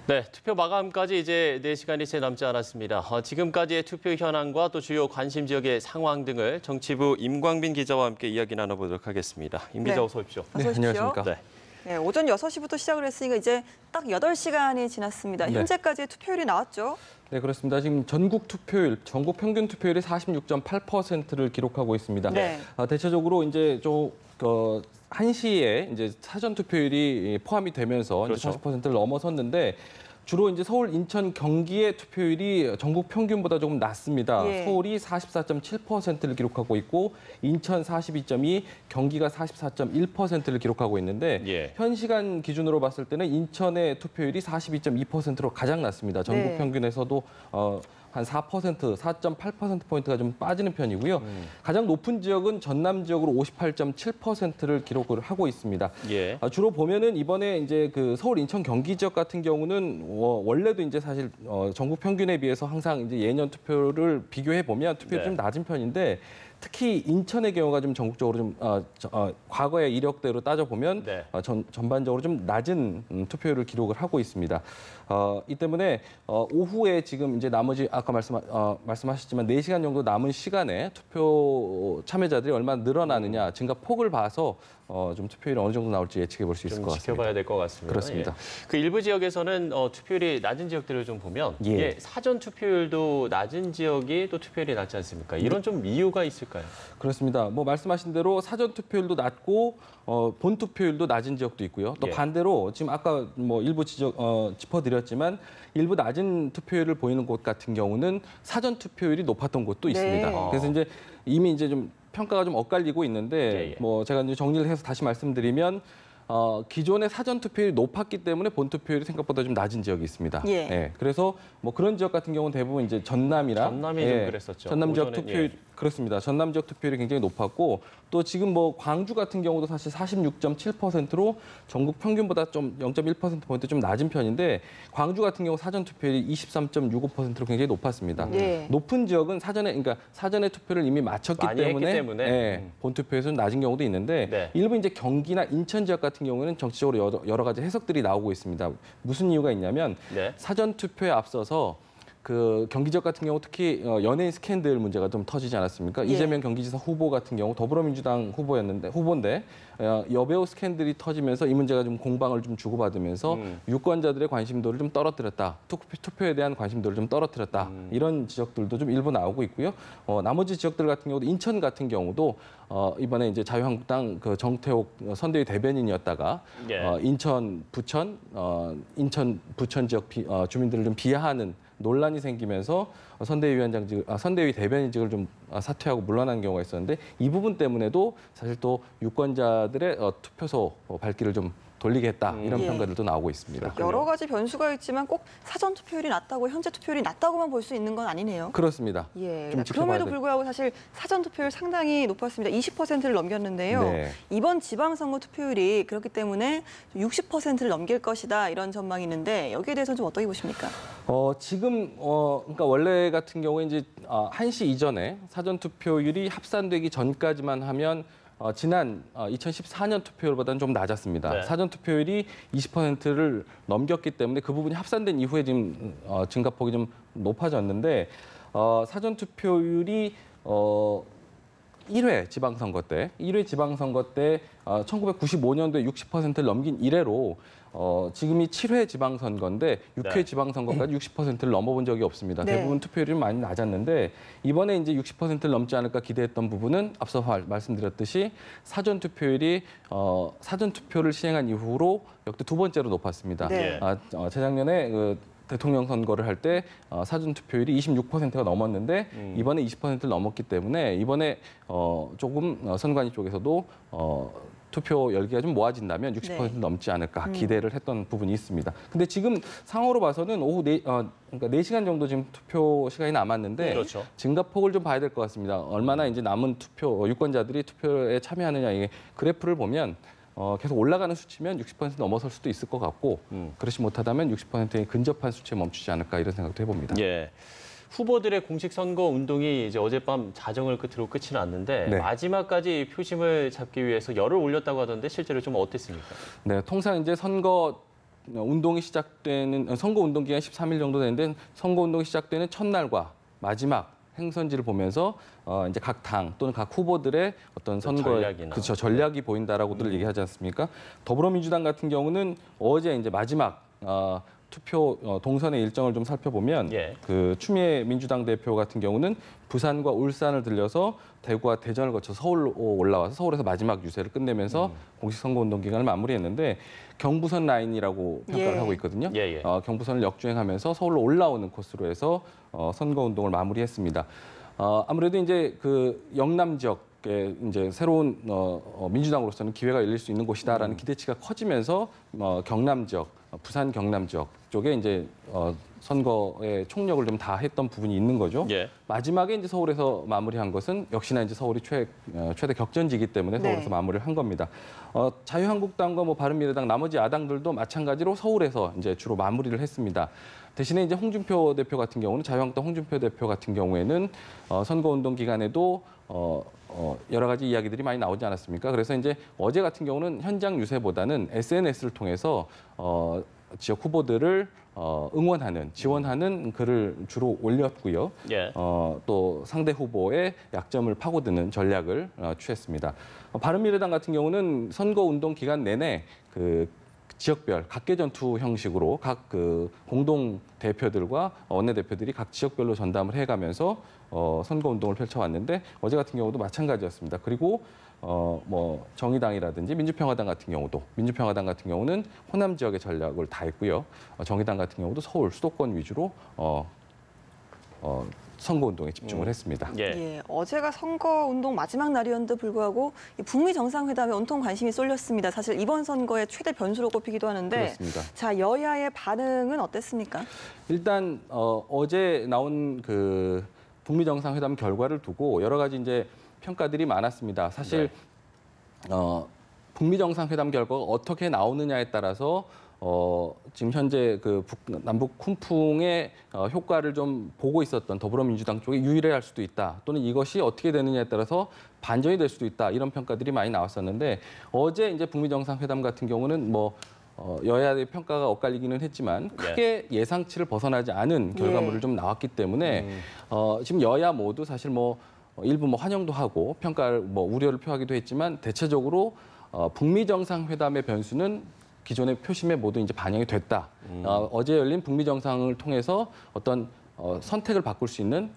네, 투표 마감까지 이제 4시간이 채 남지 않았습니다. 지금까지의 투표 현황과 또 주요 관심 지역의 상황 등을 정치부 임광빈 기자와 함께 이야기 나눠보도록 하겠습니다. 임 기자 어서 오십시오. 어서 오십시오. 안녕하십니까. 네. 네, 오전 6시부터 시작을 했으니까 이제 딱 8시간이 지났습니다. 네. 현재까지의 투표율이 나왔죠? 네, 그렇습니다. 지금 전국 투표율, 전국 평균 투표율이 46.8%를 기록하고 있습니다. 네. 대체적으로 이제 1시에 이제 사전 투표율이 포함이 되면서 그렇죠. 이제 40%를 넘어섰는데 주로 이제 서울, 인천, 경기의 투표율이 전국 평균보다 조금 낮습니다. 예. 서울이 44.7%를 기록하고 있고 인천 42.2, 경기가 44.1%를 기록하고 있는데 예. 현 시간 기준으로 봤을 때는 인천의 투표율이 42.2%로 가장 낮습니다. 전국 네. 평균에서도 한 4%, 4.8%포인트가 좀 빠지는 편이고요. 가장 높은 지역은 전남 지역으로 58.7%를 기록을 하고 있습니다. 예. 주로 보면은 이번에 이제 그 서울, 인천, 경기 지역 같은 경우는 원래도 이제 사실 전국 평균에 비해서 항상 이제 예년 투표를 비교해 보면 투표율이 네. 좀 낮은 편인데 특히 인천의 경우가 좀 전국적으로 좀 과거의 이력대로 따져 보면 네. 전반적으로 좀 낮은 투표율을 기록을 하고 있습니다. 이 때문에 오후에 지금 이제 나머지 아까 말씀하셨지만 4시간 정도 남은 시간에 투표 참여자들이 얼마나 늘어나느냐 증가폭을 봐서 좀 투표율이 어느 정도 나올지 예측해 볼 수 있을 좀 것 같습니다. 지켜봐야 될 것 같습니다. 그렇습니다. 예. 그 일부 지역에서는 투표율이 낮은 지역들을 좀 보면 예. 이게 사전 투표율도 낮은 지역이 또 투표율이 낮지 않습니까? 이런 좀 이유가 있을까요? 그렇습니다. 뭐 말씀하신 대로 사전 투표율도 낮고 본 투표율도 낮은 지역도 있고요. 또 예. 반대로 지금 아까 뭐 일부 짚어드렸지만 일부 낮은 투표율을 보이는 곳 같은 경우는 사전 투표율이 높았던 곳도 있습니다. 네. 그래서 이제 이미 이제 좀 평가가 좀 엇갈리고 있는데 예, 예. 뭐 제가 이제 정리를 해서 다시 말씀드리면 기존의 사전 투표율이 높았기 때문에 본 투표율이 생각보다 좀 낮은 지역이 있습니다. 예. 그래서 뭐 그런 지역 같은 경우는 대부분 이제 전남이랑 전남이 좀 그랬었죠. 전남 지역 오전엔, 투표율 그렇습니다. 전남 지역 투표율이 굉장히 높았고 또 지금 뭐 광주 같은 경우도 사실 46.7%로 전국 평균보다 좀 0.1%포인트 좀 낮은 편인데 광주 같은 경우 사전 투표율이 23.65%로 굉장히 높았습니다. 예. 높은 지역은 그러니까 사전에 투표를 이미 마쳤기 많이 했기 때문에, 때문에. 본 투표에서는 낮은 경우도 있는데 네. 일부 이제 경기나 인천 지역 같은 경우는 정치적으로 여러 가지 해석들이 나오고 있습니다. 무슨 이유가 있냐면 네. 사전 투표에 앞서서 그 경기 지역 같은 경우 특히 연예인 스캔들 문제가 좀 터지지 않았습니까? 예. 이재명 경기지사 후보 같은 경우 더불어민주당 후보인데 여배우 스캔들이 터지면서 이 문제가 좀 공방을 좀 주고받으면서 유권자들의 관심도를 좀 떨어뜨렸다. 투표에 대한 관심도를 좀 떨어뜨렸다. 이런 지적들도 좀 일부 나오고 있고요. 나머지 지역들 같은 경우도 인천 같은 경우도 이번에 이제 자유한국당 그 정태욱 선대위 대변인이었다가 예. 인천, 부천 지역 주민들을 좀 비하하는 논란이 생기면서 선대위 대변인직을 좀 사퇴하고 물러난 경우가 있었는데 이 부분 때문에도 사실 또 유권자들의 투표소 발길을 좀 돌리겠다 이런 예. 평가들도 나오고 있습니다. 여러 가지 변수가 있지만 꼭 사전 투표율이 낮다고 현재 투표율이 낮다고만 볼 수 있는 건 아니네요. 그렇습니다. 예. 좀 지켜봐야 그럼에도 될- 불구하고 사실 사전 투표율 상당히 높았습니다. 20%를 넘겼는데요. 네. 이번 지방선거 투표율이 그렇기 때문에 60%를 넘길 것이다 이런 전망이 있는데 여기에 대해서는 좀 어떻게 보십니까? 지금 그러니까 원래 같은 경우에 이제 1시 이전에 사전 투표율이 합산되기 전까지만 하면 지난 2014년 투표율보다는 좀 낮았습니다. 네. 사전 투표율이 20%를 넘겼기 때문에 그 부분이 합산된 이후에 지금 증가폭이 좀 높아졌는데 사전 투표율이 1회 지방선거 때 1995년도에 60%를 넘긴 이래로 지금이 7회 지방선거인데 6회 네. 지방선거까지 60%를 넘어본 적이 없습니다. 네. 대부분 투표율이 좀 많이 낮았는데 이번에 이제 60%를 넘지 않을까 기대했던 부분은 앞서 말씀드렸듯이 사전 투표율이 사전 투표를 시행한 이후로 역대 두 번째로 높았습니다. 네. 재작년에 대통령 선거를 할 때 사전 투표율이 26%가 넘었는데 이번에 20%를 넘었기 때문에 이번에 조금 선관위 쪽에서도 투표 열기가 좀 모아진다면 60% 네. 넘지 않을까 기대를 했던 부분이 있습니다. 근데 지금 상황으로 봐서는 오후 그러니까 4시간 정도 지금 투표 시간이 남았는데 그렇죠. 증가폭을 좀 봐야 될 것 같습니다. 얼마나 이제 남은 유권자들이 투표에 참여하느냐 이게 그래프를 보면 계속 올라가는 수치면 60% 넘어설 수도 있을 것 같고 그렇지 못하다면 60%에 근접한 수치에 멈추지 않을까 이런 생각도 해봅니다. 예. 후보들의 공식 선거 운동이 이제 어젯밤 자정을 끝으로 끝이 났는데 네. 마지막까지 표심을 잡기 위해서 열을 올렸다고 하던데 실제로 좀 어땠습니까? 네, 통상 이제 선거 운동이 시작되는 선거 운동 기간 13일 정도 되는데 선거 운동이 시작되는 첫날과 마지막 행선지를 보면서 이제 각 당 또는 각 후보들의 어떤 선거 그렇죠 전략이 보인다라고들 얘기하지 않습니까? 더불어민주당 같은 경우는 어제 이제 마지막 투표 동선의 일정을 좀 살펴보면 예. 그 추미애 민주당 대표 같은 경우는 부산과 울산을 들려서 대구와 대전을 거쳐 서울로 올라와서 서울에서 마지막 유세를 끝내면서 공식 선거운동 기간을 마무리했는데 경부선 라인이라고 평가를 예. 하고 있거든요. 예, 예. 경부선을 역주행하면서 서울로 올라오는 코스로 해서 선거운동을 마무리했습니다. 아무래도 이제 그 영남 지역에 이제 새로운 민주당으로서는 기회가 열릴 수 있는 곳이다라는 기대치가 커지면서 경남 지역, 부산 경남 지역 쪽에 이제 선거에 총력을 좀 다했던 부분이 있는 거죠. 예. 마지막에 이제 서울에서 마무리한 것은 역시나 이제 서울이 최대 격전지이기 때문에 서울에서 네. 마무리를 한 겁니다. 자유한국당과 뭐 바른미래당 나머지 야당들도 마찬가지로 서울에서 이제 주로 마무리를 했습니다. 대신에 이제 홍준표 대표 같은 경우는 자유한국당 홍준표 대표 같은 경우에는 선거운동 기간에도 여러 가지 이야기들이 많이 나오지 않았습니까? 그래서 이제 어제 같은 경우는 현장 유세보다는 SNS를 통해서 지역 후보들을 응원하는, 지원하는 글을 주로 올렸고요. 예. 또 상대 후보의 약점을 파고드는 전략을 취했습니다. 바른미래당 같은 경우는 선거운동 기간 내내 그 지역별 각계 전투 형식으로 각 그 공동 대표들과 원내대표들이 각 지역별로 전담을 해가면서 선거 운동을 펼쳐왔는데 어제 같은 경우도 마찬가지였습니다. 그리고 뭐 정의당이라든지 민주평화당 같은 경우는 호남 지역의 전략을 다 했고요. 정의당 같은 경우도 서울 수도권 위주로 선거 운동에 집중을 했습니다. 예. 예, 어제가 선거운동 마지막 날이었는데도 불구하고 이 북미 정상회담에 온통 관심이 쏠렸습니다. 사실 이번 선거의 최대 변수로 꼽히기도 하는데 그렇습니다. 자 여야의 반응은 어땠습니까? 일단 어제 나온 그 북미 정상회담 결과를 두고 여러 가지 이제 평가들이 많았습니다. 사실 북미 정상회담 결과가 어떻게 나오느냐에 따라서 지금 현재 그 남북 훈풍의 효과를 좀 보고 있었던 더불어민주당 쪽이 유일해할 수도 있다. 또는 이것이 어떻게 되느냐에 따라서 반전이 될 수도 있다. 이런 평가들이 많이 나왔었는데 어제 이제 북미 정상회담 같은 경우는 뭐 여야의 평가가 엇갈리기는 했지만 크게 예상치를 벗어나지 않은 결과물을 좀 나왔기 때문에 지금 여야 모두 사실 뭐 일부 뭐 환영도 하고 평가를 뭐 우려를 표하기도 했지만 대체적으로 북미 정상회담의 변수는 기존의 표심에 모두 이제 반영이 됐다. 어제 열린 북미 정상을 통해서 어떤 선택을 바꿀 수 있는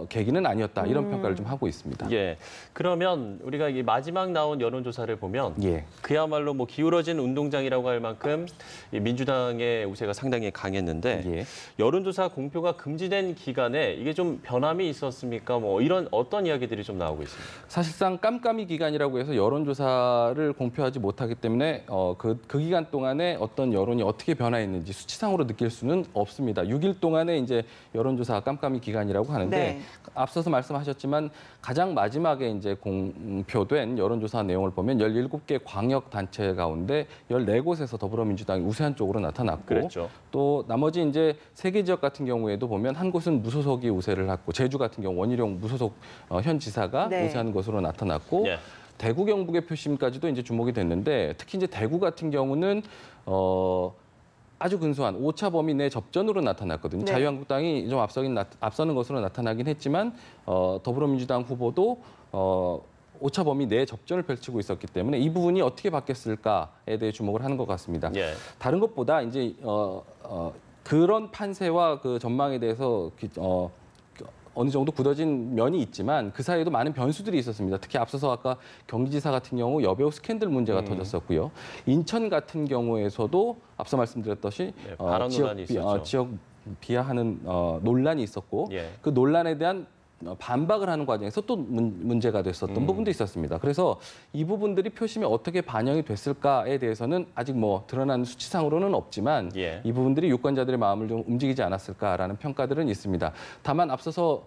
계기는 아니었다. 이런 평가를 좀 하고 있습니다. 예. 그러면 우리가 이 마지막 나온 여론조사를 보면 예. 그야말로 뭐 기울어진 운동장이라고 할 만큼 이 민주당의 우세가 상당히 강했는데 예. 여론조사 공표가 금지된 기간에 이게 좀 변함이 있었습니까? 뭐 이런 어떤 이야기들이 좀 나오고 있습니다. 사실상 깜깜이 기간이라고 해서 여론조사를 공표하지 못하기 때문에 그 기간 동안에 어떤 여론이 어떻게 변화했는지 수치상으로 느낄 수는 없습니다. 6일 동안에 이제 여론조사 깜깜이 기간이라고 하는데 네. 앞서서 말씀하셨지만 가장 마지막에 이제 공표된 여론조사 내용을 보면 17개 광역 단체 가운데 14곳에서 더불어민주당이 우세한 쪽으로 나타났고 그랬죠. 또 나머지 이제 3개 지역 같은 경우에도 보면 한 곳은 무소속이 우세를 했고 제주 같은 경우 원희룡 무소속 현 지사가 네. 우세한 것으로 나타났고 예. 대구 경북의 표심까지도 이제 주목이 됐는데 특히 이제 대구 같은 경우는 아주 근소한 오차 범위 내 접전으로 나타났거든요. 네. 자유한국당이 좀 앞서는 것으로 나타나긴 했지만 더불어민주당 후보도 오차 범위 내 접전을 펼치고 있었기 때문에 이 부분이 어떻게 바뀌었을까에 대해 주목을 하는 것 같습니다. 예. 다른 것보다 이제 그런 판세와 그 전망에 대해서 어느 정도 굳어진 면이 있지만 그 사이에도 많은 변수들이 있었습니다. 특히 앞서서 아까 경기지사 같은 경우 여배우 스캔들 문제가 터졌었고요. 인천 같은 경우에서도 앞서 말씀드렸듯이 네, 반환 논란이 있었죠. 지역 비하하는 논란이 있었고 예. 그 논란에 대한 반박을 하는 과정에서 또 문제가 됐었던 부분도 있었습니다. 그래서 이 부분들이 표심에 어떻게 반영이 됐을까에 대해서는 아직 뭐 드러난 수치상으로는 없지만 예. 이 부분들이 유권자들의 마음을 좀 움직이지 않았을까라는 평가들은 있습니다. 다만 앞서서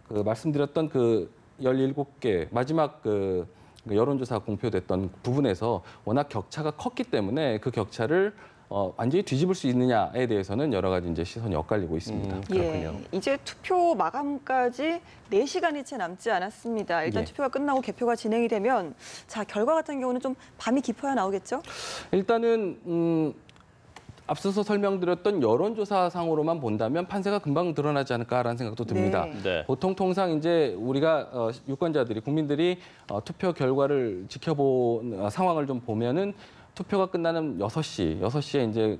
그 말씀드렸던 그 17개 마지막 그 여론조사 공표됐던 부분에서 워낙 격차가 컸기 때문에 그 격차를 완전히 뒤집을 수 있느냐에 대해서는 여러 가지 이제 시선이 엇갈리고 있습니다. 그렇군요. 예, 이제 투표 마감까지 4시간이 채 남지 않았습니다. 일단 예. 투표가 끝나고 개표가 진행이 되면 자 결과 같은 경우는 좀 밤이 깊어야 나오겠죠? 일단은 앞서서 설명드렸던 여론조사상으로만 본다면 판세가 금방 드러나지 않을까라는 생각도 듭니다. 네. 네. 보통 통상 이제 우리가 유권자들이 국민들이 투표 결과를 지켜본 상황을 좀 보면은 투표가 끝나는 6시에 이제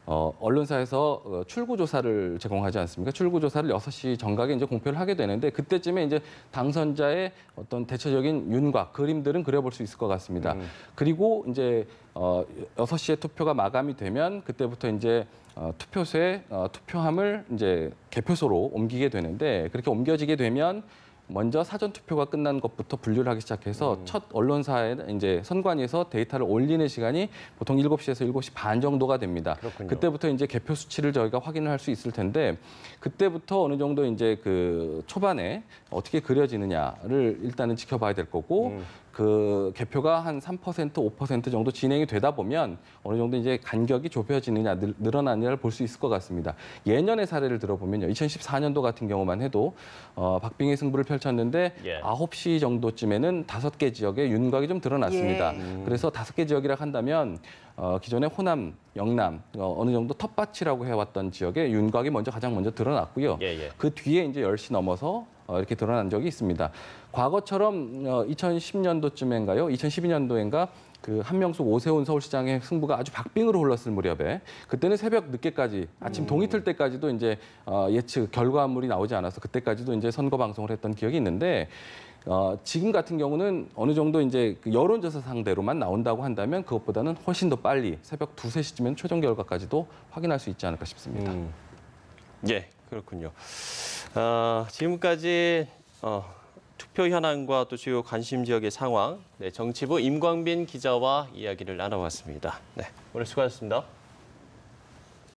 언론사에서 출구 조사를 제공하지 않습니까? 출구 조사를 6시 정각에 이제 공표를 하게 되는데 그때쯤에 이제 당선자의 어떤 대체적인 윤곽, 그림들은 그려볼 수 있을 것 같습니다. 그리고 이제 6시에 투표가 마감이 되면 그때부터 이제 투표소에 투표함을 이제 개표소로 옮기게 되는데 그렇게 옮겨지게 되면 먼저 사전 투표가 끝난 것부터 분류를 하기 시작해서 첫 언론사에 이제 선관위에서 데이터를 올리는 시간이 보통 7시에서 7시 반 정도가 됩니다. 그렇군요. 그때부터 이제 개표 수치를 저희가 확인을 할 수 있을 텐데 그때부터 어느 정도 이제 그 초반에 어떻게 그려지느냐를 일단은 지켜봐야 될 거고 그 개표가 한 3%, 5% 정도 진행이 되다 보면 어느 정도 이제 간격이 좁혀지느냐, 늘어나느냐를 볼 수 있을 것 같습니다. 예년의 사례를 들어보면요. 2014년도 같은 경우만 해도 박빙의 승부를 펼쳤는데 예. 9시 정도쯤에는 5개 지역에 윤곽이 좀 드러났습니다. 그래서 5개 지역이라 한다면 기존의 호남, 영남 어느 정도 텃밭이라고 해왔던 지역에 윤곽이 가장 먼저 드러났고요. 예. 그 뒤에 이제 10시 넘어서 이렇게 드러난 적이 있습니다. 과거처럼 2010년도쯤인가요? 2012년도인가 그 한명숙 오세훈 서울시장의 승부가 아주 박빙으로 흘렀을 무렵에 그때는 새벽 늦게까지 아침 동이 틀 때까지도 이제 예측 결과물이 나오지 않아서 그때까지도 이제 선거 방송을 했던 기억이 있는데 지금 같은 경우는 어느 정도 이제 그 여론조사 상대로만 나온다고 한다면 그것보다는 훨씬 더 빨리 새벽 2, 3시쯤엔 최종 결과까지도 확인할 수 있지 않을까 싶습니다. 예, 그렇군요. 지금까지 투표 현황과 또 주요 관심 지역의 상황, 정치부 임광빈 기자와 이야기를 나눠봤습니다. 네, 오늘 수고하셨습니다.